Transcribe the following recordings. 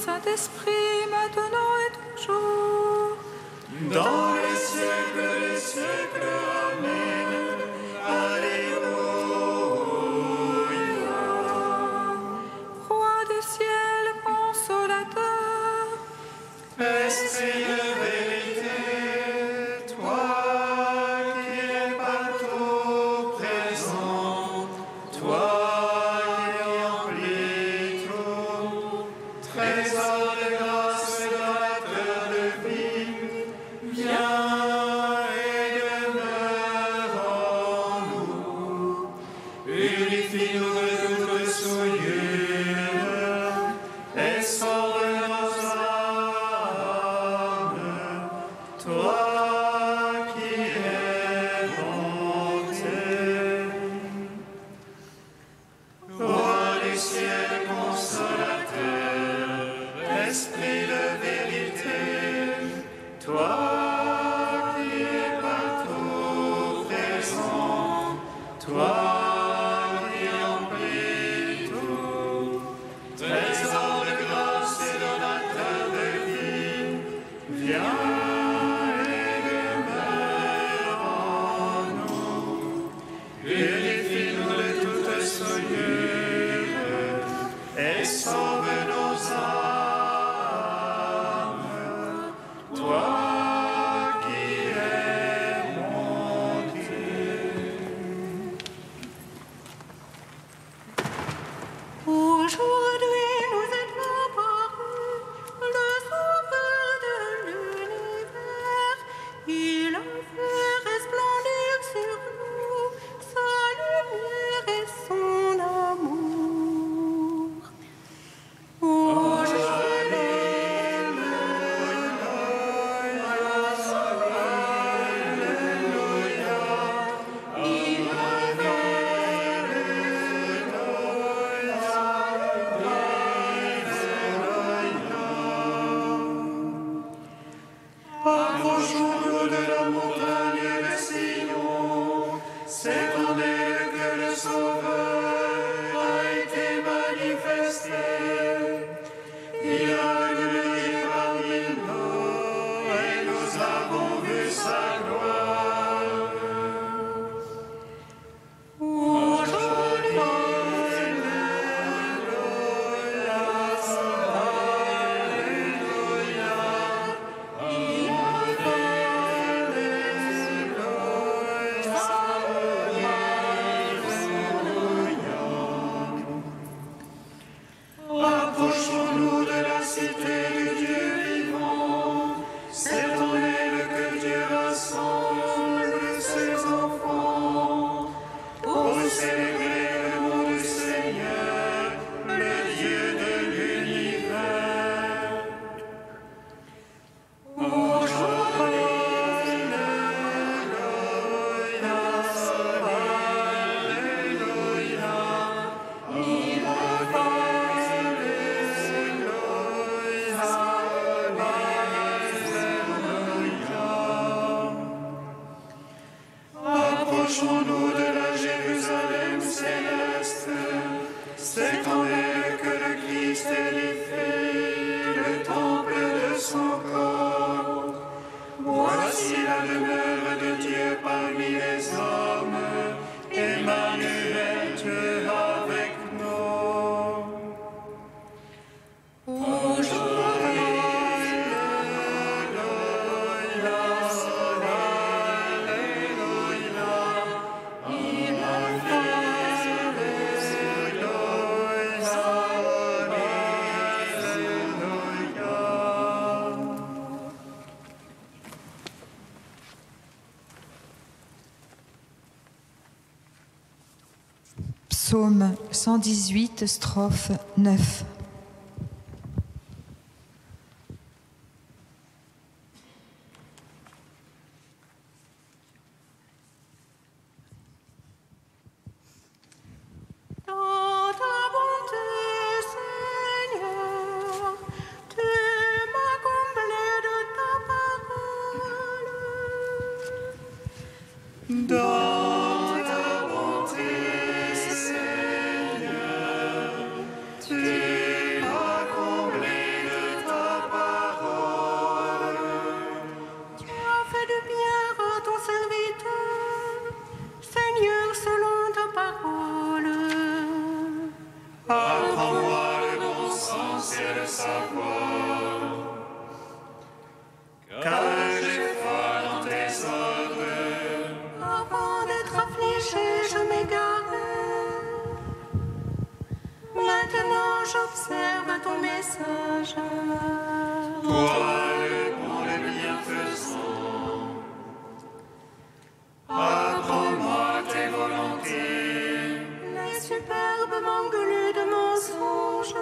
Saint-Esprit, maintenant et toujours, dans les siècles des siècles. Amen. Alléluia. Roi du ciel, consolateur, Esprit de vérité, toi qui es partout présent, toi qui emplis tout, trésor de grâce et donateur de vie, viens et demeure en nous. Purifie-nous de toute souillure et sauve nos âmes, toi qui es bonté. Roi du ciel consolateur, Esprit de vérité, toi qui es partout présent, toi qui emplis tout, trésor de grâce et donateur de vie, viens et demeure en nous. Purifie-nous de toute souillure et sauve nos âmes, toi qui es monté. aujourd'hui nous est apparu le Sauveur de l'univers. Il a fait resplendir sur nous sa lumière et son amour. Approchons-nous de la montagne de Sion, c'est en elle que le Sauveur a été manifesté. Il a venu parmi nous et nous avons vu sa gloire. Aujourd'hui, approchons-nous de la cité du Dieu vivant. C'est en elle que Dieu rassemble ses enfants pour célébrer le nom du Seigneur, le Dieu de l'univers. Aujourd'hui, approchons-nous de la Jérusalem céleste. C'est en elle que le Christ édifie le temple de son corps. Voici la demeure de Dieu parmi les hommes. Emmanuel, Dieu avec nous. Aujourd'hui, Psaume 118, strophe 9. Dans ta bonté, Seigneur, tu m'as comblé de ta parole. Apprends-moi le bon sens et le savoir, car j'ai foi dans tes ordres. Avant d'être affligé, je m'égarais. Maintenant, j'observe ton message. Toi, le bon, le bienfaisant, apprends-moi tes volontés. Les superbes m'engluent de mensonges.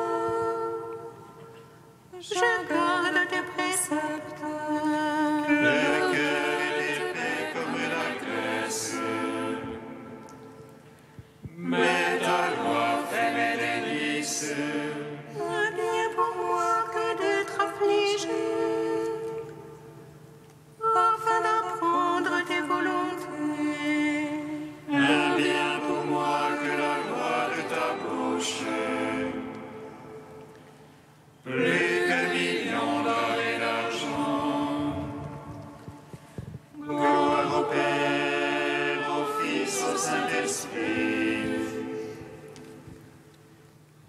Je garde tes préceptes. Le cœur est épais comme la graisse, mais ta loi fait mes délices. Bien pour moi que d'être affligé, afin d'apprendre tes volontés. Un bien pour moi que la loi de ta bouche, plus que millions d'or et d'argent. Gloire au Père, au Fils, au Saint-Esprit,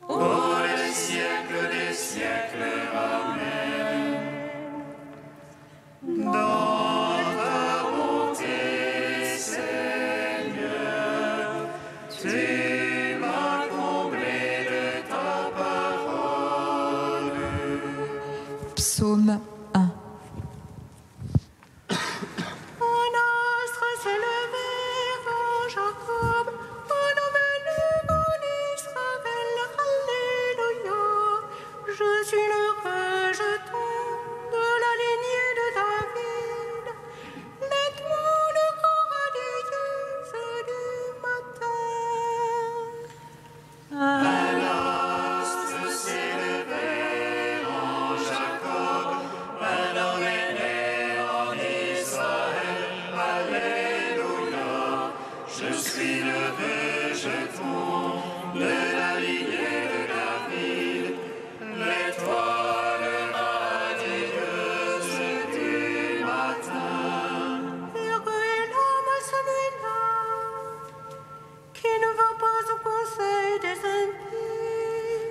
pour les siècles des siècles. Amen. Dans ta bonté, Seigneur, tu m'as comblé de ta parole. Psaume 1. Un astre s'est levé en Jacob, un homme élevé en Israël. Alléluia. Je suis le rejeton de la lignée de David, l'étoile radieuse du matin. Un astre s'est levé en Jacob, un homme est né en Israël. Alléluia. Je suis le rejeton de la lignée de David, l'étoile radieuse du matin. Heureux est l'homme celui-là qui ne va pas au conseil des impies,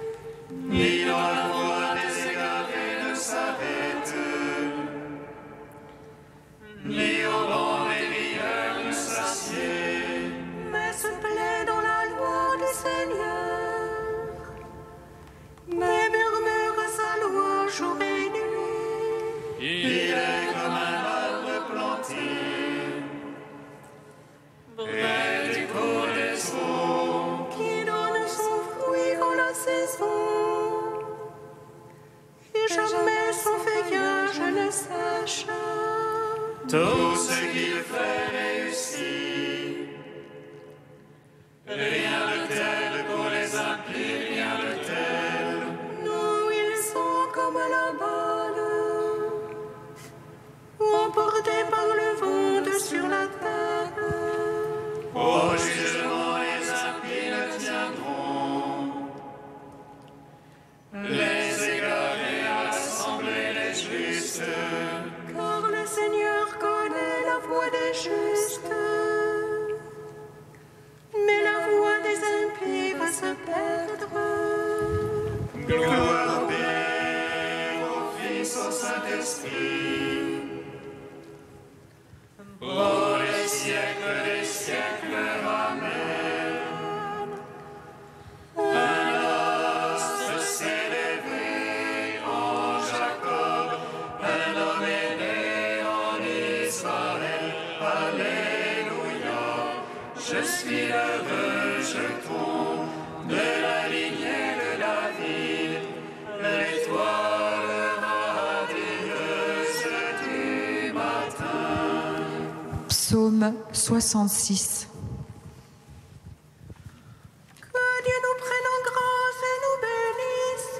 Ni dans la voie des égarés ne s'arrête, ni au banc des rieurs ne s'assied. mais se plaît dans la loi du Seigneur. Mais murmure sa loi jour et nuit. Il est comme un arbre planté près du cours des eaux, Qui donne son fruit en la saison, et jamais son feuillage ne sèche. tout ce qu'il fait réussit. Rien de tel pour les impies, rien de tel. Nous, ils sont comme la balle, emportés par le vent de sur la terre. Au jugement, les impies ne tiendront. Les égarés rassembler les justes. Car le Seigneur connaît la voie des justes, mais la voie des impies va se perdre. Gloire au Père, au Fils, au Saint-Esprit, pour les siècles des siècles. Amen. Un astre s'est levé en Jacob, un homme est né en Israël. Alléluia. Je suis le rejeton de la lignée de David, l'étoile radieuse du matin. Psaume 66. Que Dieu nous prenne en grâce et nous bénisse,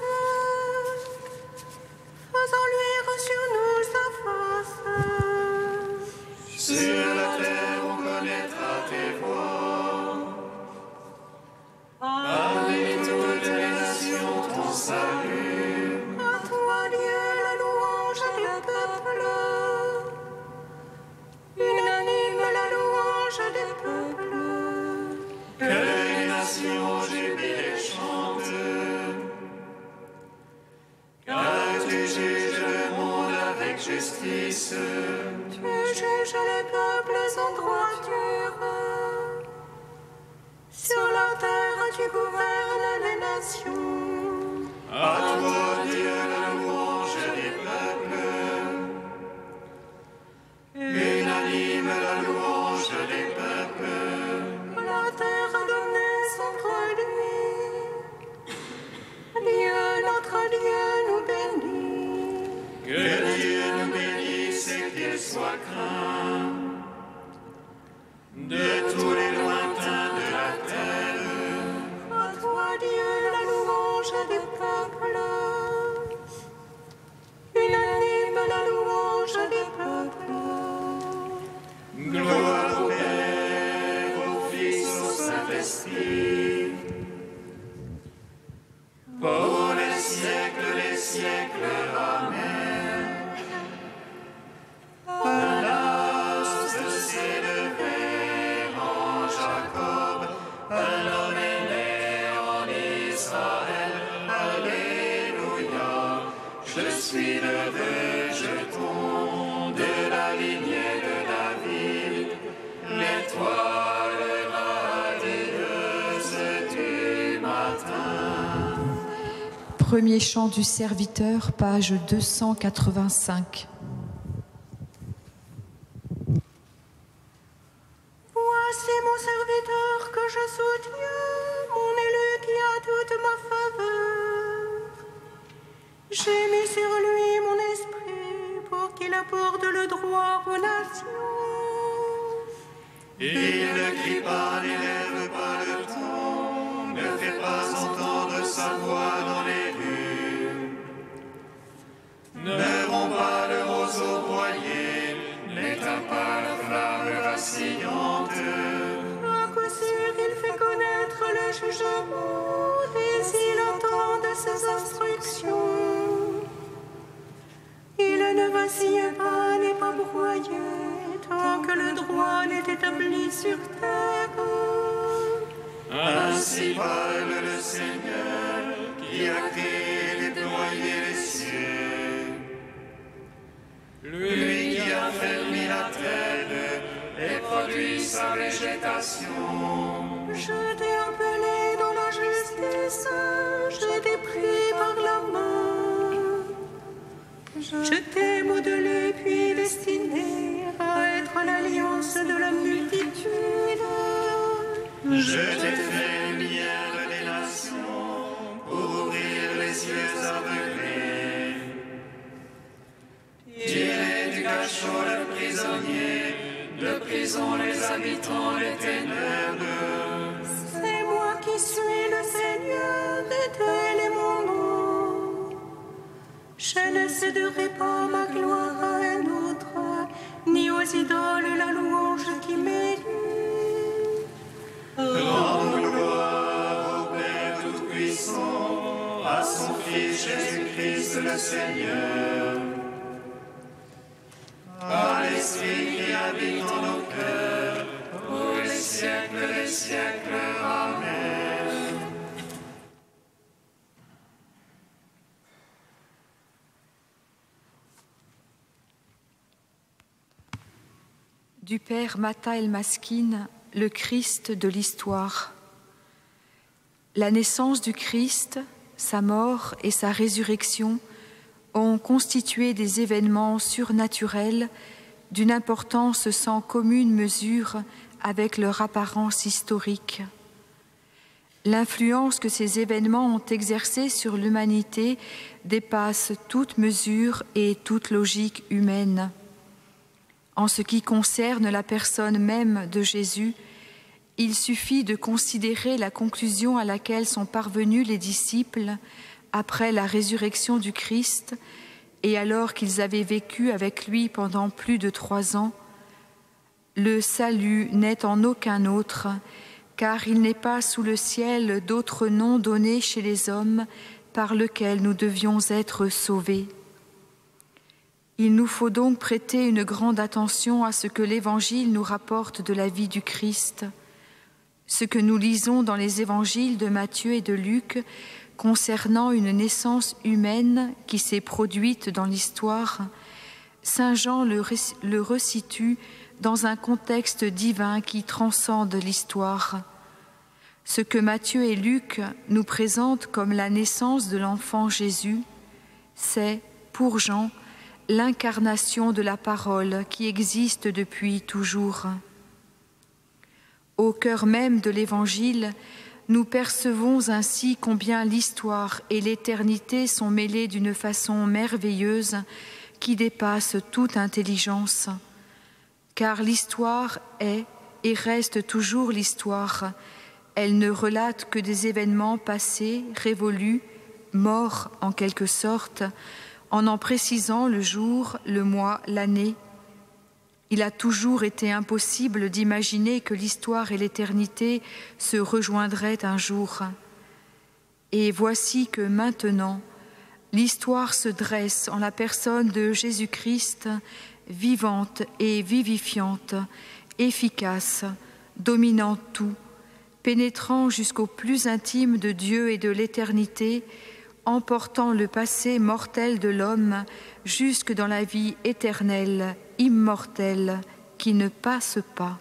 faisant luire sur nous sa face. Sur la terre on connaîtra tes voies, parmi toutes les nations ton salut. À toi, Dieu, la louange des peuples, unanime la louange des peuples. justice. Tu juges les peuples en droiture. Sur la terre, tu gouvernes les nations. À toi, Dieu, la louange des peuples. Unanime la louange des peuples. La terre a donné son produit. Dieu, notre Dieu, nous bénit. Que Dieu nous bénisse et qu'il soit craint de tous les lointains de la terre. À toi, Dieu, la louange des peuples. Unanime la louange des peuples. Gloire au Père, au Fils, au Saint-Esprit, pour les siècles, Amen. Un astre s'est levé en Jacob, un homme est né en Israël, Alléluia. Je suis le jeton de la lignée de David, l'étoile radieuse du matin. Premier chant du serviteur, page 285. Voici mon serviteur que je soutiens, mon élu qui a toute ma faveur. J'ai mis sur lui mon esprit pour qu'il apporte le droit aux nations. Il ne crie pas, n'élève pas le ton, ne fait pas entendre sa voix dans les rues. Ne rompt pas le roseau broyé, n'éteint pas la flamme vacillante. À coup sûr, il fait connaître le jugement et s'il entend de ses instructions. Il ne vacille pas, n'est pas broyé, tant que le droit n'est établi sur terre. Ainsi parle le Seigneur qui a créé et déployé les cieux. Lui qui a fermé la terre et produit sa végétation. Je t'ai appelé dans la justice, je t'ai pris par la main. Je t'ai modelé puis destiné à être l'alliance de la multitude. Je t'ai fait lumière des nations pour ouvrir les yeux aveuglés. Tirer du cachot le prisonnier, de prison les habitants des ténèbres. C'est moi qui suis le Seigneur et tel est mon nom. Je ne céderai pas ma gloire à un autre, ni aux idoles la louange qui m'est due. Rends gloire au Père Tout-Puissant, à son Fils Jésus-Christ le Seigneur, à l'Esprit qui habite en nos cœurs, pour les siècles, Amen. Du père Mata El-Maskine, le Christ de l'histoire. La naissance du Christ, sa mort et sa résurrection ont constitué des événements surnaturels d'une importance sans commune mesure avec leur apparence historique. L'influence que ces événements ont exercée sur l'humanité dépasse toute mesure et toute logique humaine. En ce qui concerne la personne même de Jésus, il suffit de considérer la conclusion à laquelle sont parvenus les disciples après la résurrection du Christ et alors qu'ils avaient vécu avec lui pendant plus de 3 ans. Le salut n'est en aucun autre, car il n'est pas sous le ciel d'autre nom donné chez les hommes par lequel nous devions être sauvés. Il nous faut donc prêter une grande attention à ce que l'Évangile nous rapporte de la vie du Christ. Ce que nous lisons dans les évangiles de Matthieu et de Luc concernant une naissance humaine qui s'est produite dans l'histoire Saint Jean le resitue dans un contexte divin qui transcende l'histoire. Ce que Matthieu et Luc nous présentent comme la naissance de l'enfant Jésus, c'est, pour Jean, l'incarnation de la parole qui existe depuis toujours. Au cœur même de l'Évangile, nous percevons ainsi combien l'histoire et l'éternité sont mêlées d'une façon merveilleuse qui dépasse toute intelligence. Car l'histoire est et reste toujours l'histoire. Elle ne relate que des événements passés, révolus, morts en quelque sorte, en précisant le jour, le mois, l'année. Il a toujours été impossible d'imaginer que l'histoire et l'éternité se rejoindraient un jour. Et voici que maintenant, l'histoire se dresse en la personne de Jésus-Christ, vivante et vivifiante, efficace, dominant tout, pénétrant jusqu'au plus intime de Dieu et de l'éternité, emportant le passé mortel de l'homme jusque dans la vie éternelle, immortelle, qui ne passe pas.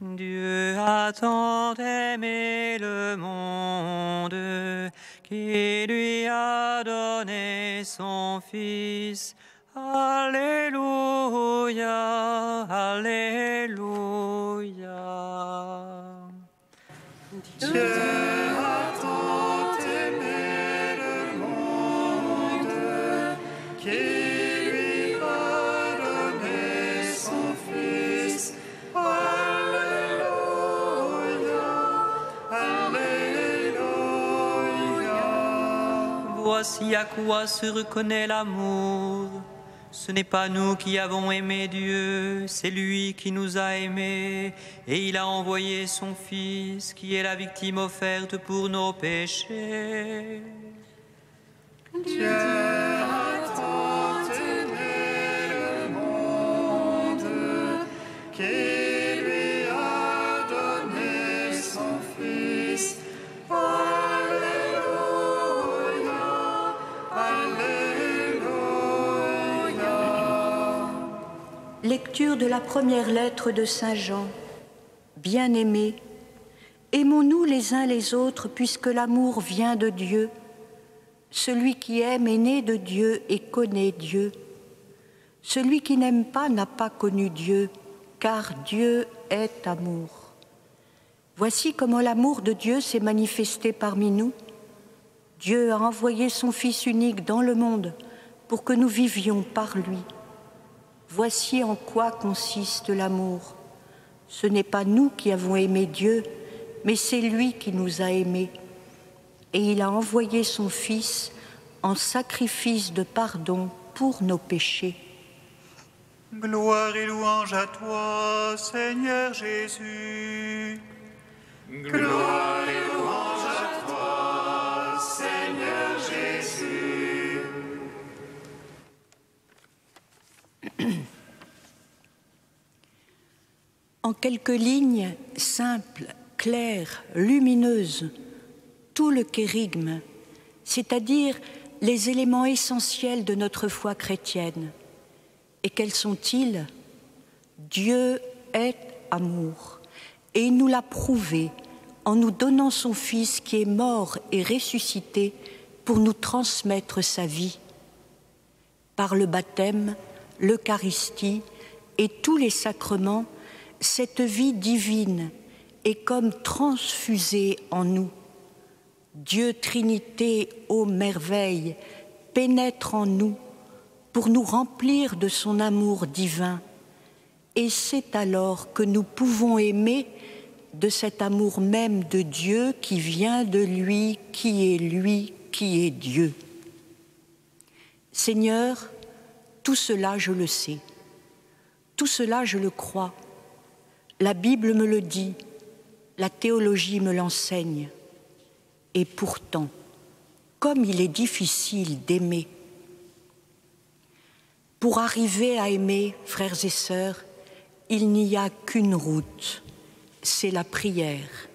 Dieu a tant aimé le monde qu'il lui a donné son Fils. Alléluia, Alléluia. Dieu a tant aimé le monde qu'il lui a donné son Fils. Voici à quoi se reconnaît l'amour. Ce n'est pas nous qui avons aimé Dieu, c'est lui qui nous a aimés, et il a envoyé son Fils, qui est la victime offerte pour nos péchés. Dieu a tant aimé le monde qu'il lui a donné son Fils. Lecture de la première lettre de Saint Jean. Bien-aimés, aimons-nous les uns les autres puisque l'amour vient de Dieu. Celui qui aime est né de Dieu et connaît Dieu. Celui qui n'aime pas n'a pas connu Dieu, car Dieu est amour. Voici comment l'amour de Dieu s'est manifesté parmi nous. Dieu a envoyé son Fils unique dans le monde pour que nous vivions par lui. Voici en quoi consiste l'amour. Ce n'est pas nous qui avons aimé Dieu, mais c'est lui qui nous a aimés. Et il a envoyé son Fils en sacrifice de pardon pour nos péchés. Gloire et louange à toi, Seigneur Jésus. Gloire et louange à toi, Seigneur Jésus. En quelques lignes simples, claires, lumineuses, tout le kérygme, c'est-à-dire les éléments essentiels de notre foi chrétienne. Et quels sont-ils? Dieu est amour, et il nous l'a prouvé en nous donnant son Fils qui est mort et ressuscité pour nous transmettre sa vie. Par le baptême, l'Eucharistie et tous les sacrements, cette vie divine est comme transfusée en nous. Dieu Trinité, ô merveille, pénètre en nous pour nous remplir de son amour divin. Et c'est alors que nous pouvons aimer de cet amour même de Dieu qui vient de lui, qui est Dieu. Seigneur, tout cela je le sais, tout cela je le crois. La Bible me le dit, la théologie me l'enseigne. Et pourtant, comme il est difficile d'aimer. Pour arriver à aimer, frères et sœurs, il n'y a qu'une route, c'est la prière,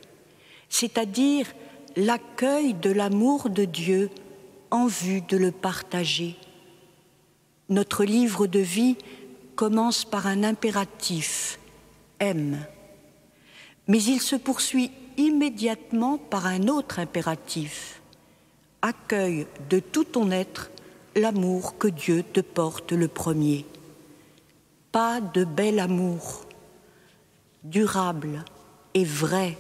c'est-à-dire l'accueil de l'amour de Dieu en vue de le partager. Notre livre de vie commence par un impératif, aime, mais il se poursuit immédiatement par un autre impératif, accueille de tout ton être l'amour que Dieu te porte le premier. Pas de bel amour, durable et vrai,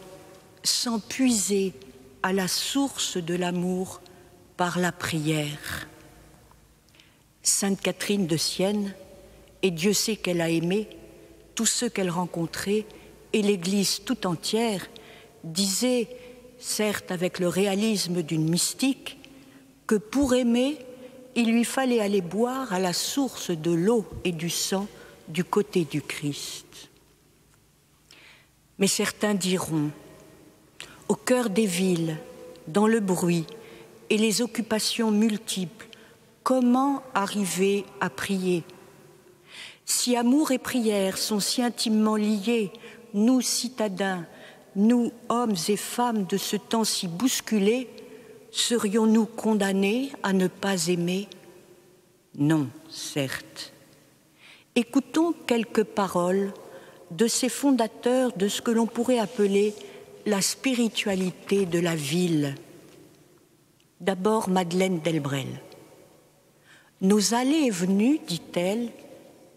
sans puiser à la source de l'amour par la prière. Sainte Catherine de Sienne, et Dieu sait qu'elle a aimé, tous ceux qu'elle rencontrait, et l'Église tout entière, disait, certes avec le réalisme d'une mystique, que pour aimer, il lui fallait aller boire à la source de l'eau et du sang du côté du Christ. Mais certains diront, au cœur des villes, dans le bruit et les occupations multiples, comment arriver à prier? Si amour et prière sont si intimement liés, nous citadins, nous hommes et femmes de ce temps si bousculé, serions-nous condamnés à ne pas aimer? Non, certes. Écoutons quelques paroles de ces fondateurs de ce que l'on pourrait appeler la spiritualité de la ville. D'abord, Madeleine Delbrel. Nos allées et venues, dit-elle,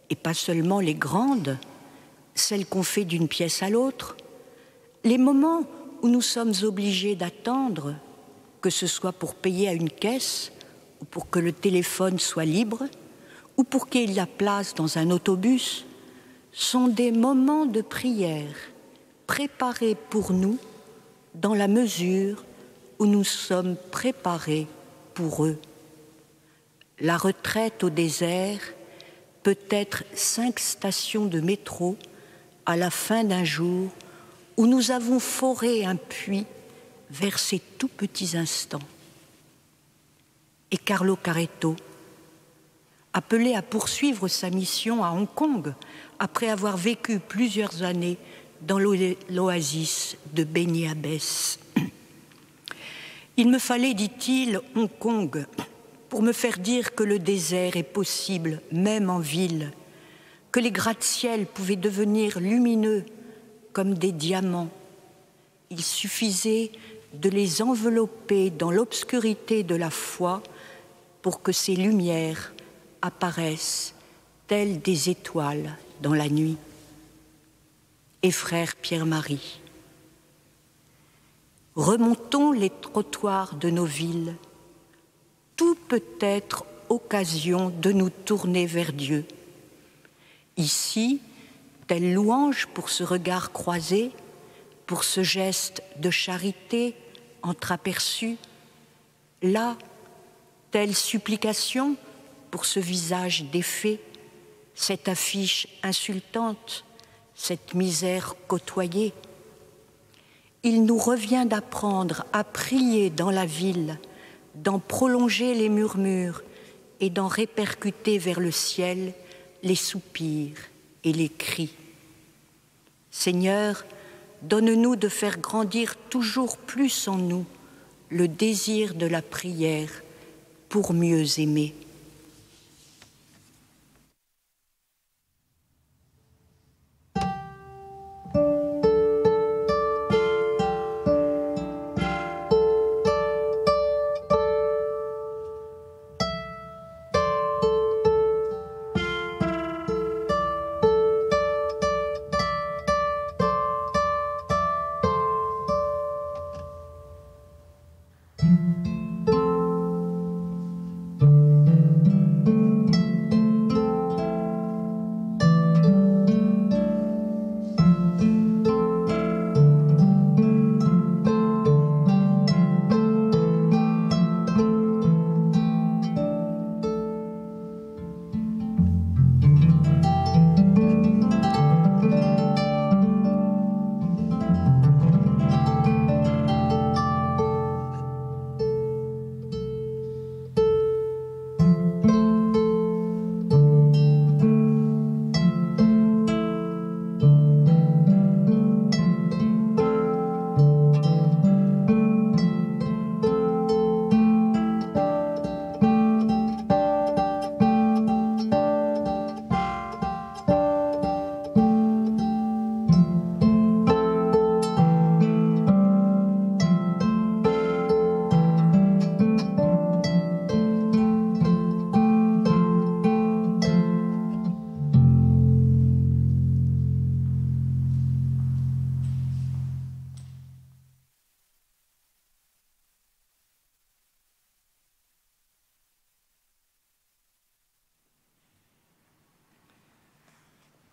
et pas seulement les grandes, celles qu'on fait d'une pièce à l'autre, les moments où nous sommes obligés d'attendre, que ce soit pour payer à une caisse, ou pour que le téléphone soit libre, ou pour qu'il y ait la place dans un autobus, sont des moments de prière préparés pour nous dans la mesure où nous sommes préparés pour eux. La retraite au désert peut être 5 stations de métro à la fin d'un jour où nous avons foré un puits vers ces tout petits instants. Et Carlo Caretto, appelé à poursuivre sa mission à Hong Kong après avoir vécu plusieurs années dans l'oasis de Beni Abbès. Il me fallait, dit-il, Hong Kong pour me faire dire que le désert est possible, même en ville, que les gratte-ciels pouvaient devenir lumineux comme des diamants. Il suffisait de les envelopper dans l'obscurité de la foi pour que ces lumières apparaissent telles des étoiles dans la nuit. Et frère Pierre-Marie, remontons les trottoirs de nos villes. Tout peut être occasion de nous tourner vers Dieu. Ici, telle louange pour ce regard croisé, pour ce geste de charité entreaperçu. Là, telle supplication pour ce visage défait, cette affiche insultante, cette misère côtoyée. Il nous revient d'apprendre à prier dans la ville, d'en prolonger les murmures et d'en répercuter vers le ciel les soupirs et les cris. Seigneur, donne-nous de faire grandir toujours plus en nous le désir de la prière pour mieux aimer.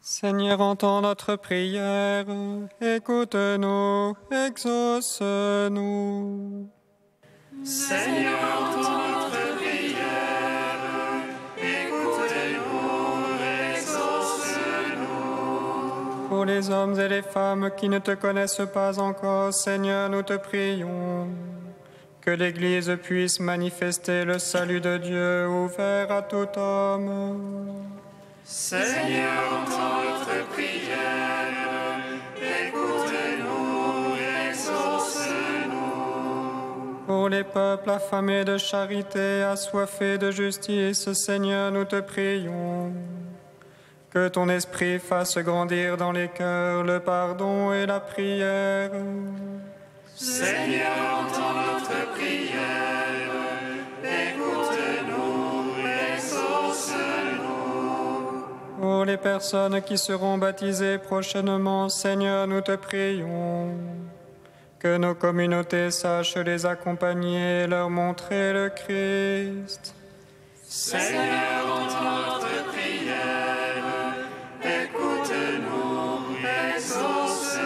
Seigneur, entends notre prière, écoute-nous, exauce-nous. Seigneur, entends notre prière, écoute-nous, exauce-nous. Pour les hommes et les femmes qui ne te connaissent pas encore, Seigneur, nous te prions. Que l'Église puisse manifester le salut de Dieu ouvert à tout homme. Seigneur, entends notre prière, écoute-nous, exauce-nous. Pour les peuples affamés de charité, assoiffés de justice, Seigneur, nous te prions. Que ton esprit fasse grandir dans les cœurs le pardon et la prière. Seigneur, entends notre prière, écoute-nous, exauce-nous. Pour les personnes qui seront baptisées prochainement, Seigneur, nous te prions. Que nos communautés sachent les accompagner et leur montrer le Christ. Seigneur, entends notre prière, écoute-nous, exauce-nous.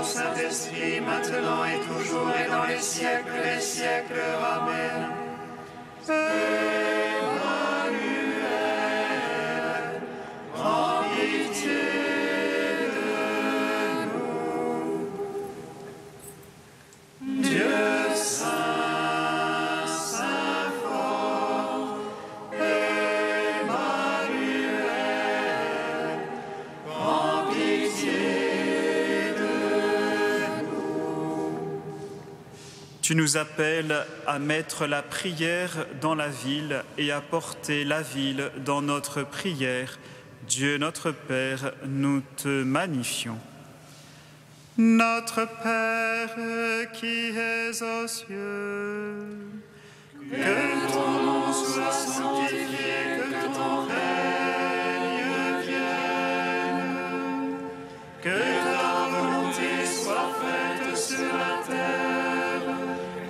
Saint-Esprit, maintenant et toujours et dans les siècles des siècles. Amen. Emmanuel, prends pitié de nous. Dieu saint, saint fort, Emmanuel, prends pitié. Tu nous appelles à mettre la prière dans la ville et à porter la ville dans notre prière. Dieu notre Père, nous te magnifions. Notre Père qui es aux cieux, que ton nom soit sanctifié, que ton règne vienne, que ta volonté soit faite sur la terre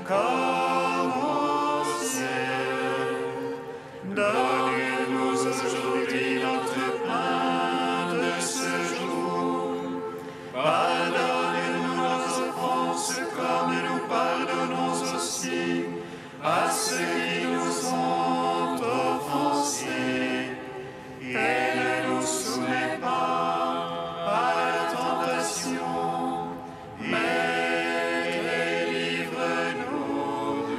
comme au ciel. Donne-nous aujourd'hui notre pain de ce jour. Pardonne-nous nos offenses comme nous pardonnons aussi à ceux qui nous ont offensés. Et ne nous soumets pas à la tentation, mais délivre-nous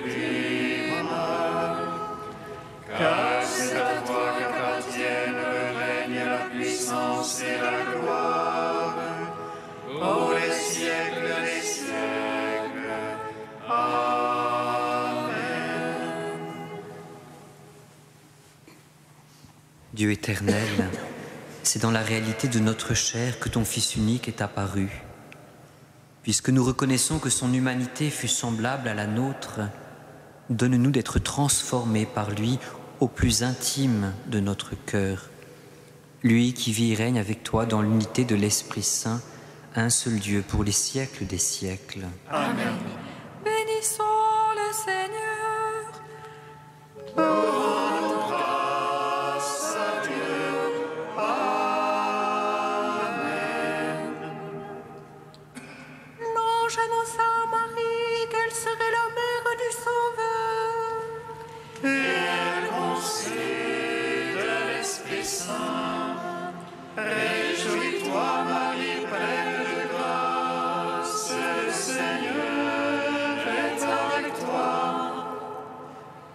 du mal. Car c'est à toi qu'appartiennent le règne, la puissance et la gloire, pour les siècles des siècles. Amen. Dieu éternel, c'est dans la réalité de notre chair que ton Fils unique est apparu. Puisque nous reconnaissons que son humanité fut semblable à la nôtre, donne-nous d'être transformés par lui au plus intime de notre cœur. Lui qui vit et règne avec toi dans l'unité de l'Esprit Saint, un seul Dieu pour les siècles des siècles. Amen. Bénissons le Seigneur. Rendons grâce à Dieu. Amen. L'ange annonça à Marie qu'elle serait la mère du Sauveur. Et elle conçut de l'Esprit Saint. Réjouis-toi, Marie, pleine de grâce, le Seigneur est avec toi.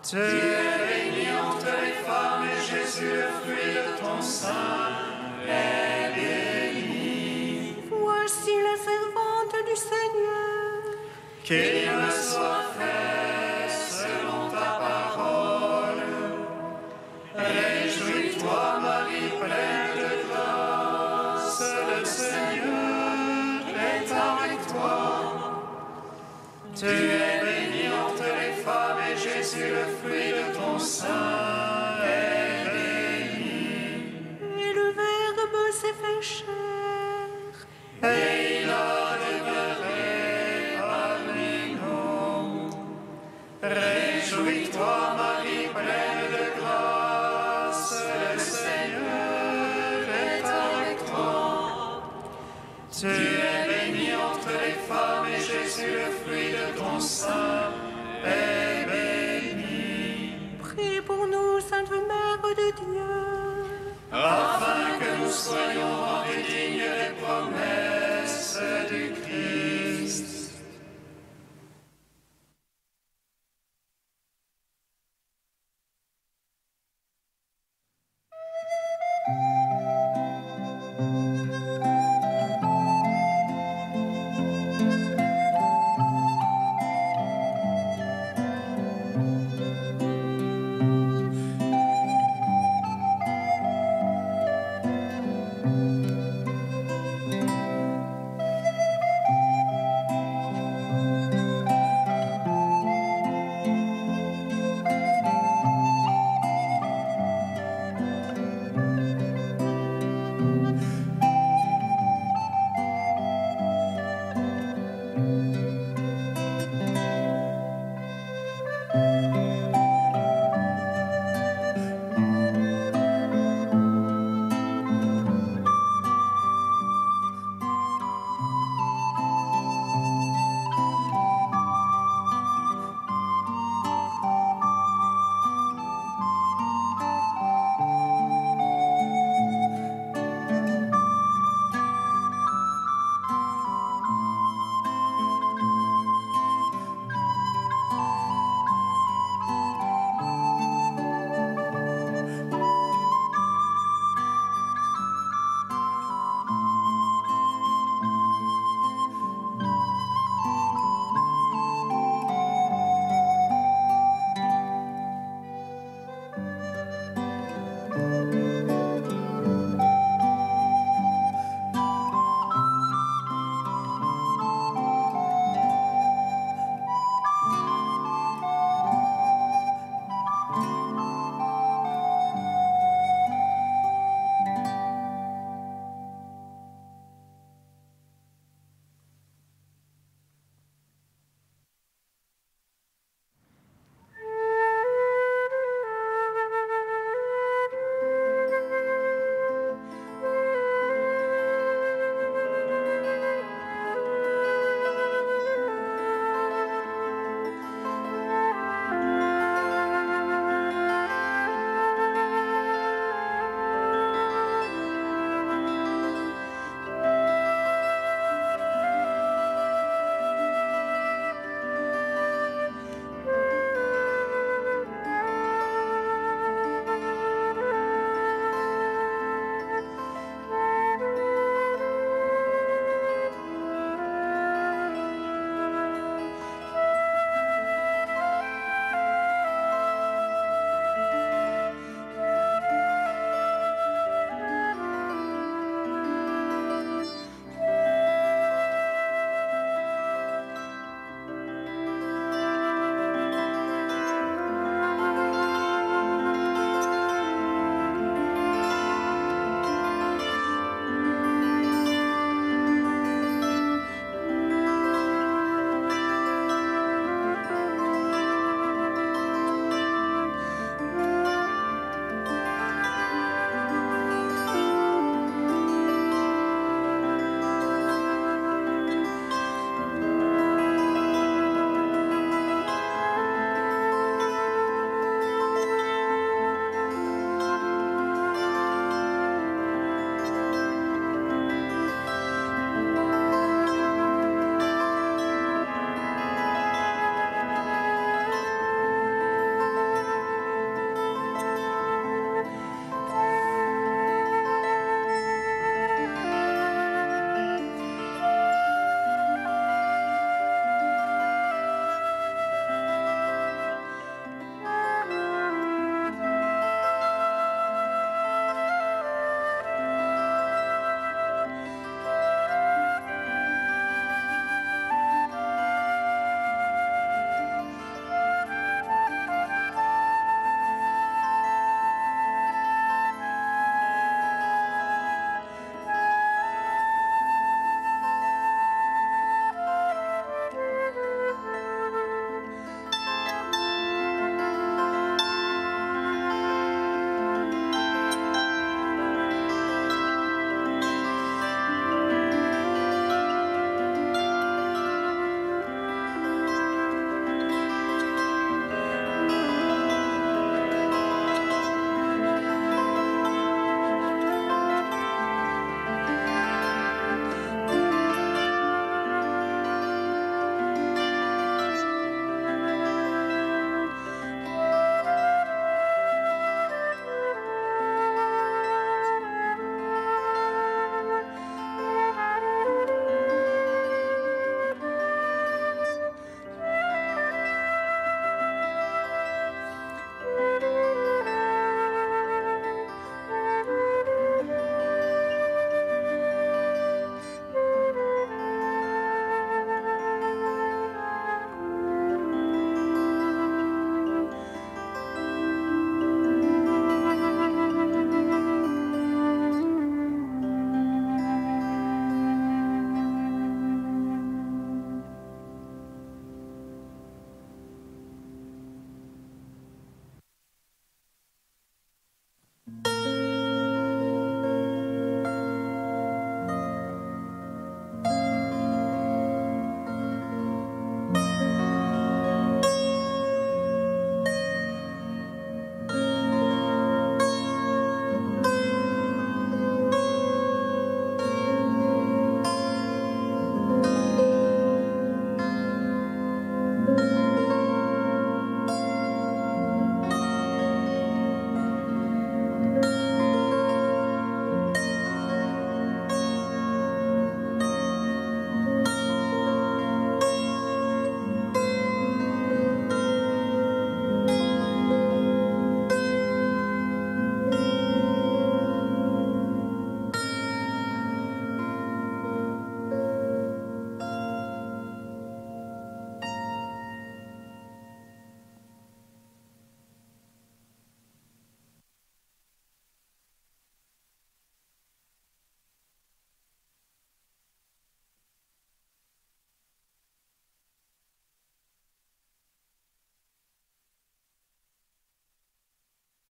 Tu es bénie entre les femmes, et Jésus, le fruit de ton sein, est béni. Voici la servante du Seigneur. Qu'il me soit fait selon ta parole. Réjouis-toi, Marie, pleine de grâce, le Seigneur est avec toi. Tu es bénie entre les femmes, et Jésus, le fruit de ton sein, est béni. Et le Verbe s'est fait chair. Et il a demeuré parmi nous. Réjouis-toi, Marie, pleine de grâce, le Seigneur est avec toi. Tu es bénie entre les femmes, et Jésus, le fruit de ton sein, est béni. Prie pour nous, Sainte Mère de Dieu. Afin que nous soyons rendus dignes des promesses du Christ.